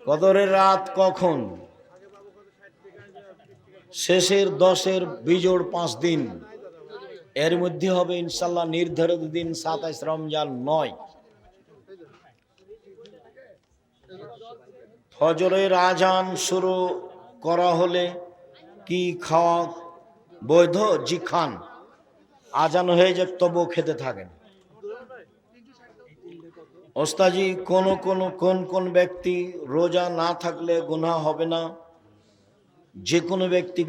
কদরের রাত কখন? শেষের 10-এর বিজোড় 5 দিন, এর মধ্যে হবে ইনশাল্লাহ নির্ধারিত দিন 27 রমজান 9। ফজরের আজান শুরু করা হলে কি খাওয়া বৈধ? জি খান। আজান হয়ে যাক তবুও খেতে থাকেন। ওস্তাজি কোন কোন ব্যক্তি রোজা না থাকলে গুনাহ হবে না? যে কোনো ব্যক্তি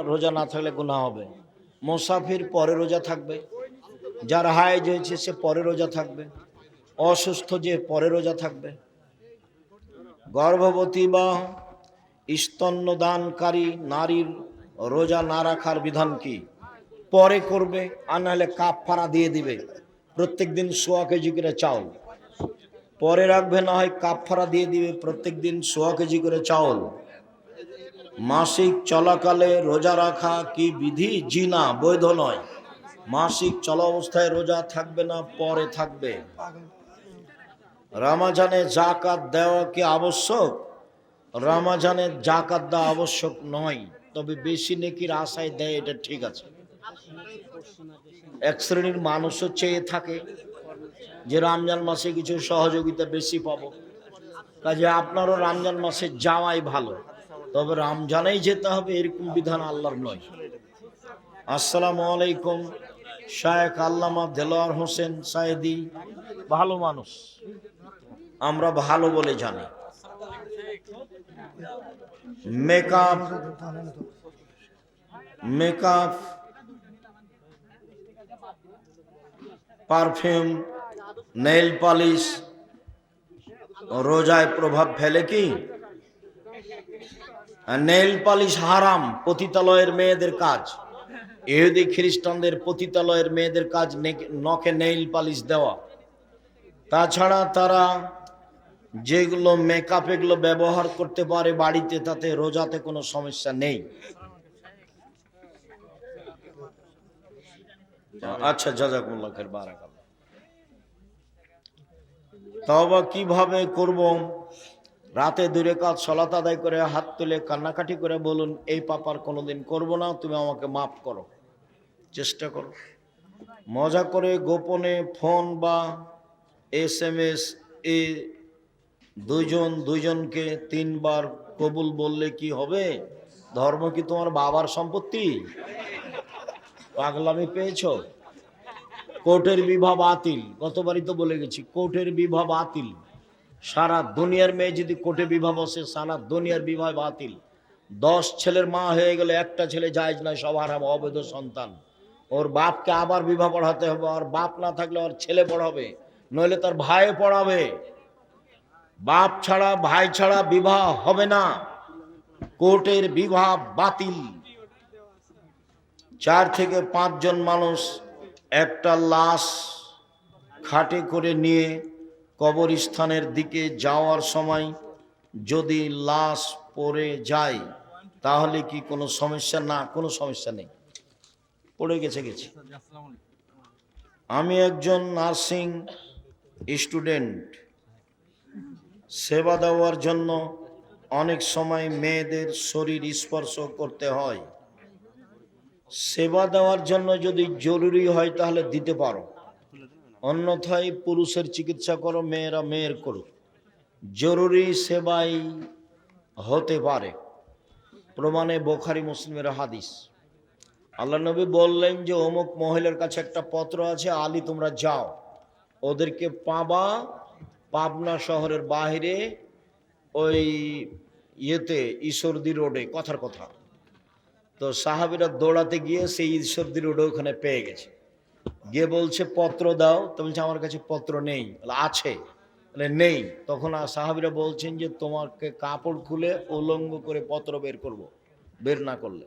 রোজা না থাকলে গুনাহ হবে। মুসাফির পরে রোজা থাকবে, যার হায়েজ হয়েছে সে পরে রোজা থাকবে, অসুস্থ যে পরে রোজা থাকবে। গর্ভবতী বা স্তন্যদানকারী নারীর রোজা না রাখার বিধান কি? পরে করবে, আর নাহলে কাফারা দিয়ে দিবে। প্রত্যেক দিন 1.25 কেজি করে চাউল পরে রাখবে, না হয় কাফারা দিয়ে দিবে প্রত্যেক দিন 1.25 কেজি করে চাউল। মাসিক চলাকালে রোজা রাখা কি বিধি? জি না, বৈধ নয়। মাসিক চলা অবস্থায় রোজা থাকবে না, পরে থাকবে। রমজানে যাকাত দেওয়া কি আবশ্যক? রমজানে যাকাত দেওয়া আবশ্যক নয়, তবে বেশি নেকির আশায় দেয়, এটা ঠিক আছে। এক শ্রেণীর মানুষও চেয়ে থাকে যে রমজান মাসে কিছু সহযোগিতা বেশি পাবো, কাজে আপনারও রমজান মাসে যাওয়াই ভালো, তবে রমজানেই যেতে হবে এরকম বিধান আল্লাহর নয়। আসসালামু আলাইকুম, শায়েখ আল্লামা দেলোয়ার হোসেন সায়েদি ভালো মানুষ, আমরা ভালো বলে জানি। মেকআপ পারফিউম, নেইল পালিশ রোজায় প্রভাব ফেলে কি? নেইল পালিশ হারাম, পতিতালয়ের মেয়েদের কাজ। ইহুদি খ্রিস্টানদের পতিতালয়ের মেয়েদের কাজ নখে নেইল পালিশ দেওয়া। তাছাড়া তারা যেগুলো মেকআপ এগুলো ব্যবহার করতে পারে বাড়িতে, তাতে রোজাতে কোনো সমস্যা নেই। আচ্ছা, জাযাকুমুল্লাহ খাইর, বারাকাল্লাহ। তওবা কিভাবে করব? রাতে 2 রাকাত সালাত আদায় করে হাত তুলে কান্নাকাটি করে বলুন, এই পাপার কোনোদিন করব না, তুমি আমাকে মাফ করো। চেষ্টা করো। মজা করে গোপনে ফোন বা SMS এ দুইজনকে 3 বার কবুল বললে কি হবে? ধর্ম কি তোমার বাবার সম্পত্তি? পাগলামি পেয়েছো? কোর্টের বিবাহ বাতিল, গতবারই তো বলে গেছি, কোর্টের বিবাহ বাতিল। সারা দুনিয়ার মেয়ে যদি কোর্টে বিবাহ বসে, সারা দুনিয়ার বিবাহ বাতিল। 10 ছেলের মা হয়ে গেলে একটা ছেলে জায়েজ নয়, সব হারাম, অবৈধ সন্তান। ওর বাপকে আবার বিবাহ পড়াতে হবে, আর বাপ না থাকলে ওর ছেলে পড়াবে, নইলে তার ভাই পড়াবে। বাপ ছাড়া ভাই ছাড়া বিবাহ হবে না, কোর্টের বিবাহ বাতিল। 4 থেকে 5 জন মানুষ একটা লাশ খাটে করে নিয়ে কবরস্থানের দিকে যাওয়ার সময় যদি লাশ পড়ে যায় তাহলে কি কোনো সমস্যা? না, কোনো সমস্যা নেই, পড়ে গেছে। আমি একজন নার্সিং স্টুডেন্ট, সেবা দেওয়ার জন্য অনেক সময় মেয়েদের শরীর স্পর্শ করতে হয়। সেবা দেওয়ার জন্য যদি জরুরি হয় তাহলে দিতে পারো, অন্যথায় পুরুষের চিকিৎসা করো, মেয়েরা মেয়ের করুক। জরুরি সেবাই হতে পারে, প্রমাণে বুখারী মুসলিমের হাদিস। আল্লাহ নবী বললেন যে অমুক মহিলার কাছে একটা পত্র আছে, আলী তোমরা যাও, ওদেরকে পাবা পাবনা শহরের বাইরে ওই ঈশ্বরদী রোডে, কথার কথা। তো সাহাবীরা দৌড়াতে গিয়ে সেই ঈশ্বরদী রোডে ওখানে পেয়ে গেছে, গিয়ে বলছে পত্র দাও। তো বলছে আমার কাছে পত্র নেই। আছে? নেই। তখন সাহাবীরা বলছেন যে তোমাকে কাপড় খুলে উলঙ্গ করে পত্র বের করব, বের না করলে।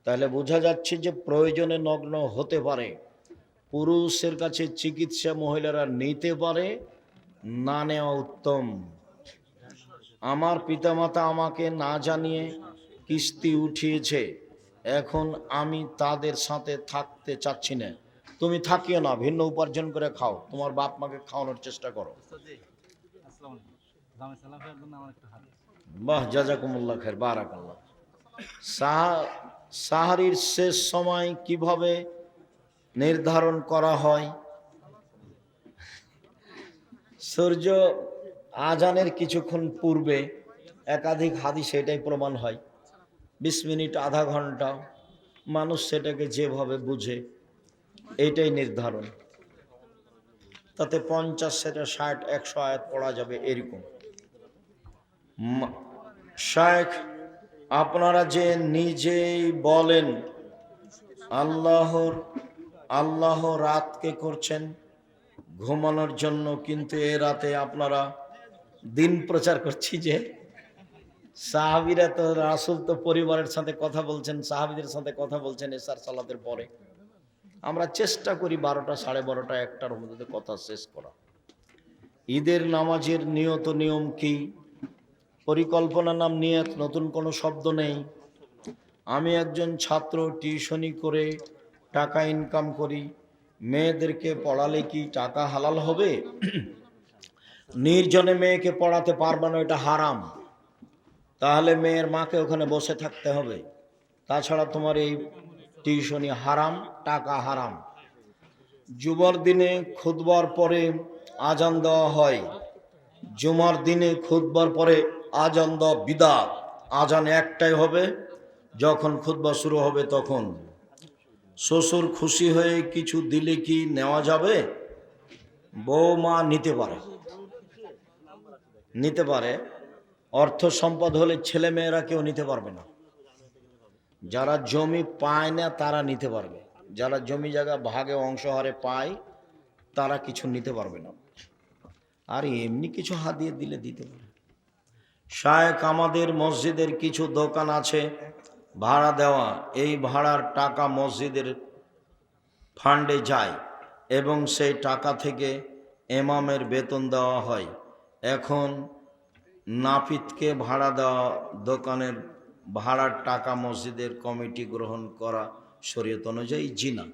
তাহলে বোঝা যাচ্ছে যে প্রয়োজনে নগ্ন হতে পারে। পুরুষের কাছে চিকিৎসা মহিলারা নিতে পারে, না নেওয়া উত্তম। আমার পিতামাতা আমাকে না জানিয়ে কিস্তি উঠিয়েছে, এখন আমি তাদের সাথে থাকতে চাচ্ছি না। তুমি থাকিও না, ভিন্ন উপার্জন করে খাও, তোমার বাপ মাকে খাওয়ানোর চেষ্টা করো। বাহ, জাযাকুমুল্লাহ খায়ের, বারাকাল্লাহ। সাহারির শেষ সময় কিভাবে নির্ধারণ করা হয়? সূর্য আজানের কিছুক্ষণ পূর্বে একাধিক হাদিস এটাই প্রমাণ হয়। 20 মিনিট, আধা ঘন্টা, মানুষ সেটাকে যেভাবে বুঝে এইটাই নির্ধারণ। তাতে 50 থেকে 60, 100 আয়াত পড়া যাবে এরকম। শায়েখ, আপনারা যে নিজেই বলেন আল্লাহ রাতকে করছেন ঘুমানোর জন্য, কিন্তু এ রাতে আপনারা দিন প্রচার করছি যে সাহাবীরা তো, রাসূল তো পরিবারের সাথে কথা বলছেন, সাহাবীদের সাথে কথা বলছেন এশার সালাতের পরে। আমরা চেষ্টা করি 12টা, 12:30, 1টার মধ্যে কথা শেষ করা। ঈদের নামাজের নিয়ত নিয়ম কি? পরিকল্পনা নাম নিয়ত, নতুন কোনো শব্দ নেই। আমি একজন ছাত্র, টিউশনি করে টাকা ইনকাম করি, মেয়েদেরকে পড়ালে কি টাকা হালাল হবে? নির্জনে মেয়েকে পড়াতে পারবে না, এটা হারাম। তাহলে মেয়ের মাকে ওখানে বসে থাকতে হবে। তাছাড়া তোমার এই টিউশনি হারাম, টাকা হারাম। জুমার দিনে খুতবার পরে আজান দেওয়া হয়। জুমার দিনে খুতবার পরে আজান দেওয়া বিদআত। আজান একটাই হবে, যখন খুতবা শুরু হবে তখন। শ্বশুর খুশি হয়ে কিছু দিলে কি নেওয়া যাবে? বৌমা নিতে পারে। অর্থ সম্পদ হলে ছেলে মেয়েরা কেউ নিতে পারবে না। যারা জমি পায় না তারা নিতে পারবে, যারা জমি জায়গা ভাগে অংশহারে পায় তারা কিছু নিতে পারবে না। আর এমনি কিছু হাদিয়ে দিলে দিতে পারে। শায়েখ, আমাদের মসজিদের কিছু দোকান আছে ভাড়া দেওয়া, এই ভাড়ার টাকা মসজিদের ফান্ডে যায় এবং সেই টাকা থেকে ইমামের বেতন দেওয়া হয়। এখন নাপিতকে ভাড়া দেওয়া দোকানের ভাড়ার টাকা মসজিদের কমিটি গ্রহণ করা শরীয়ত অনুযায়ী? জি না,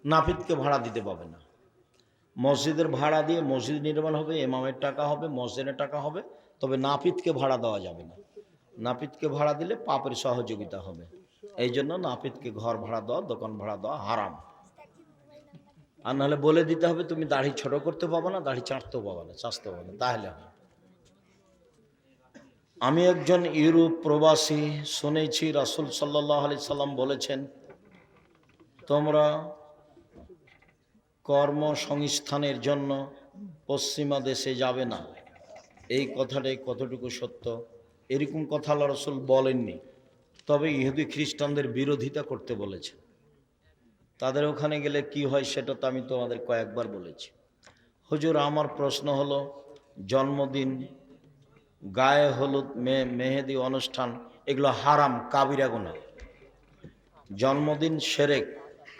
নাপিতকে ভাড়া দিতে পাবে না। মসজিদের ভাড়া দিয়ে মসজিদ নির্মাণ হবে, ইমামের টাকা হবে, মসজিদের টাকা হবে, তবে নাপিতকে ভাড়া দেওয়া যাবে না। নাপিতকে ভাড়া দিলে পাপের সহযোগিতা হবে। এই জন্য নাপিতকে ঘর ভাড়া দেওয়া, দোকান ভাড়া দেওয়া হারাম। আর নাহলে বলে দিতে হবে তুমি দাড়ি ছোট করতে পাবো না, দাড়ি চাঁচতেও পাবো না, তাহলে হবে। আমি একজন ইউরোপ প্রবাসী, শুনেছি রাসূল সাল্লাল্লাহু আলাইহি সাল্লাম বলেছেন, তোমরা কর্মসংস্থানের জন্য পশ্চিমা দেশে যাবে না। এই কথাটাই কতটুকু সত্য? এরকম কথা আল্লাহ রাসূল বলেননি, তবে ইহুদি খ্রিস্টানদের বিরোধিতা করতে বলেছে। তাদের ওখানে গেলে কি হয় সেটা তো আমি তোমাদের কয়েকবার বলেছি। হুজুর, আমার প্রশ্ন হলো, জন্মদিন, গায়ে হলুদ, মেহেদি অনুষ্ঠান, এগুলো হারাম, কাবিরা গুনাহ। জন্মদিন শিরক,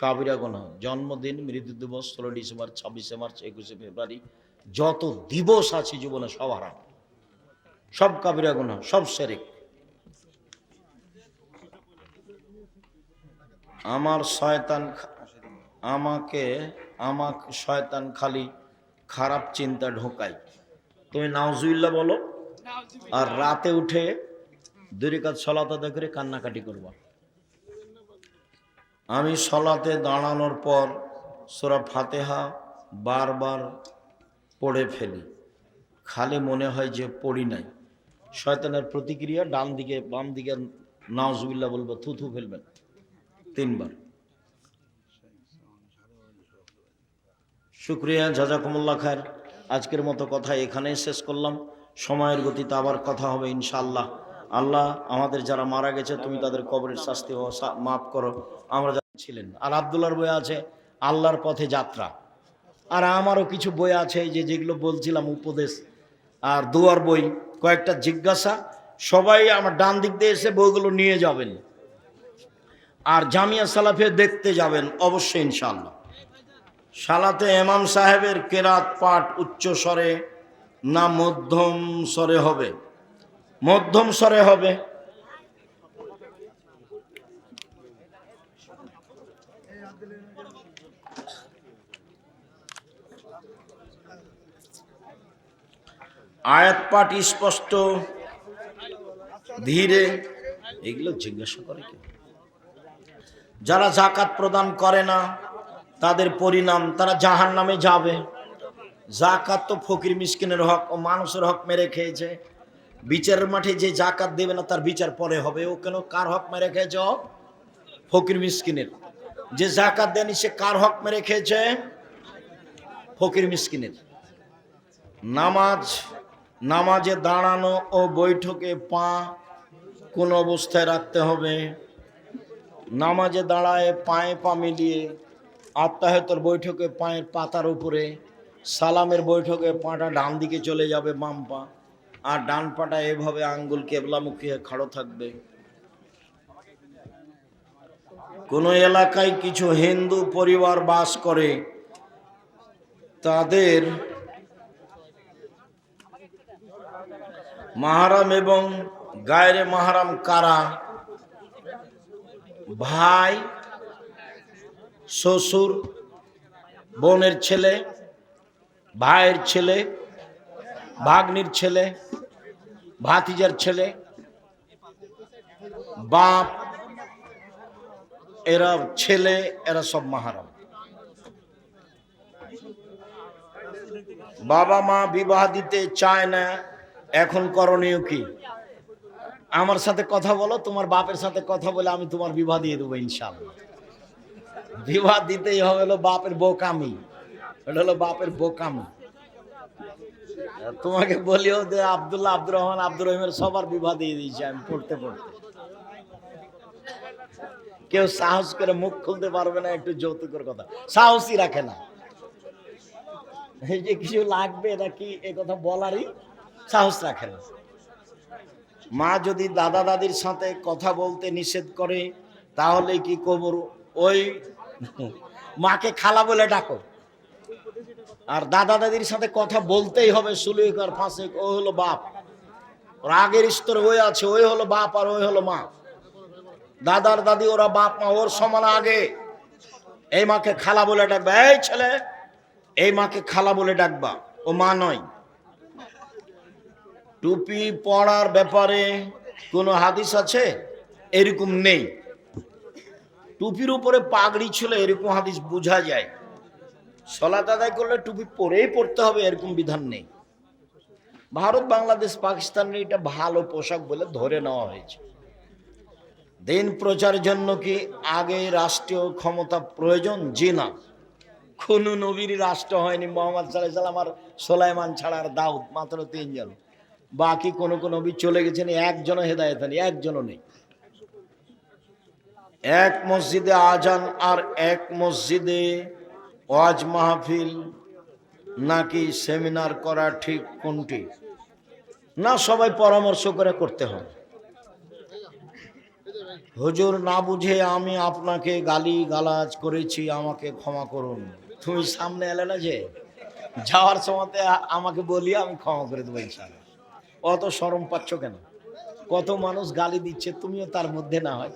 কাবিরা গুনাহ। জন্মদিন, মৃত্যু দিবস, 16 ডিসেম্বর, 26 মার্চ, 21 ফেব্রুয়ারি, যত দিবস আছে জীবনে সব হারাম, সব কাবিরা গুনাহ, সব শিরক। আমাকে শয়তান খালি খারাপ চিন্তা ঢোকায়। তুমি নাউজুবিল্লাহ বলো, আর রাতে উঠে 2 রাকাত সালাত আদায় করে কান্নাকাটি করবা। আমি সালাতে দাঁড়ানোর পর সূরা ফাতিহা বারবার পড়ে ফেলি, খালি মনে হয় যে পড়ি নাই। শয়তানের প্রতিক্রিয়া, ডান দিকে বাম দিকে নাউজুবিল্লাহ বলবো, থুথু ফেলবেন 3 বার। শুকরিয়া, জাযাকুমুল্লাহ খায়ের। আজকের মতো কথা এখানেই শেষ করলাম। সময়ের গতিতে আবার কথা হবে ইনশাআল্লাহ। আল্লাহ আমাদের যারা মারা গেছে তুমি তাদের কবরের শাস্তি মাফ করো। আমরা যারা ছিলেন, আর আব্দুল্লাহর বই আছে আল্লাহর পথে যাত্রা, আর আমারও কিছু বই আছে যেগুলো বলছিলাম, উপদেশ আর দুয়ার বই, কয়েকটা জিজ্ঞাসা। সবাই আমার ডান দিক দিয়ে এসে বইগুলো নিয়ে যাবেন, আর জামিয়া সালাফে দেখতে যাবেন অবশ্যই ইনশাআল্লাহ। সালাতে ইমাম সাহেবের কেরাত পাঠ উচ্চ স্বরে না মধ্যম স্বরে হবে? মধ্যম স্বরে হবে। আয়াত পাঠ স্পষ্ট ধীরে, এগুলো জিজ্ঞাসা করে কি? যারা জাকাত প্রদান করে না তাদের পরিণাম, তারা জাহান্নামে যাবে। জাকাত তো ফকির মিসকিনের হক ও মানুষের হক মেরে খেয়েছে। বিচারের মাঠে যে জাকাত দেবে না তার বিচার পরে হবে। ও কেন কার হক মেরে খেয়েছে? ফকির মিসকিনের। যে জাকাত দেয়নি সে কার হক মেরে খেয়েছে? ফকির মিসকিনের। নামাজে দাঁড়ানো ও বৈঠকে পা কোন অবস্থায় রাখতে হবে? নামাজে দাঁড়ায় পায়ে পা মিলিয়ে, আত্মাহতের বৈঠকে পায়ের পাতার উপরে, সালামের বৈঠকে পাটা ডান দিকে চলে যাবে বাম পা, আর ডান পাটা এভাবে আঙ্গুল কেবলামুখী খাড়ো থাকবে। কোন এলাকায় কিছু হিন্দু পরিবার বাস করে, তাদের মাহারাম এবং গায়রে মাহারাম কারা? ভাই, শ্বশুর, বোনের ছেলে, ভাইয়ের ছেলে, ভাগ্নির ছেলে, ভাতিজার ছেলে, বাপ, এরা ছেলে, এরা সব মাহারাম। বাবা মা বিবাহ দিতে চায় না, এখন করণীয় কি? আমার সাথে কথা বলো, তোমার বাপের সাথে কথা বলে আমি তোমার বিবাহ দিয়ে দেবো ইনশাআল্লাহ। বিবাহ দিতেই হবে, হলো বাপের বোকামি, এটা হলো বাপের বোকামি। তোমাকে বলিও যে আব্দুল্লাহ, আব্দুর রহমান, আব্দুর রহিমের সবার বিবাহ দিয়ে দিয়েছি আমি পড়তে পড়তে। কেউ সাহস করে মুখ খুলতে পারবে না একটু যৌতুকের কথা, সাহসই রাখে না। এই যে কিছু লাগবে নাকি এ কথা বলারই সাহস রাখে না। মা যদি দাদা দাদির সাথে কথা বলতে নিষেধ করে তাহলে কি কবর? ওই মাকে খালা বলে ডাকো, আর দাদা দাদির সাথে কথা বলতেই হবে। সুলেখার ফাঁসে ও হলো বাপ, ওর আগের স্তরে ওই আছে, ওই হলো বাপ আর ওই হলো মা। দাদার দাদি ওরা বাপ মা, ওর সমান আগে। এই মাকে খালা বলে ডাকবা, এই ছেলে এই মাকে খালা বলে ডাকবা, ও মা নয়। টুপি পরার ব্যাপারে কোনো হাদিস আছে? এরকম নেই। টুপির উপরে পাগড়ি ছিল এরকম হাদিস বোঝা যায়। সালাত আদায় করলে টুপি পরেই পড়তে হবে এরকম বিধান নেই। ভারত, বাংলাদেশ, পাকিস্তানের এটা ভালো পোশাক বলে ধরে নেওয়া হয়েছে। দিন প্রচারের জন্য কি আগে রাষ্ট্রীয় ক্ষমতা প্রয়োজন? জি না, কোন নবীর রাষ্ট্র হয়নি। মোহাম্মদ সাল্লাল্লাহু আলাইহি ওয়াসাল্লাম আর সুলাইমান ছাড়া আর দাউদ, মাত্র 3 জন। বাকি কোন নবী চলে গেছেন, একজনও হেদায়েত হয়নি, একজনও নেই। এক মসজিদে আজান আর এক মসজিদে ওয়াজ মাহফিল নাকি সেমিনার করা ঠিক কোনটি? না, সবাই পরামর্শ করে করতে হবে। হুজুর, না বুঝে আমি আপনাকে গালি গালাজ করেছি, আমাকে ক্ষমা করুন। তুমি সামনে এলে না যে, যাওয়ার সময়তে আমাকে বলিয়ে আমি ক্ষমা করে দেবো ইনশাআল্লাহ। অত শরম পাচ্ছ কেন? কত মানুষ গালি দিচ্ছে, তুমিও তার মধ্যে না হয়।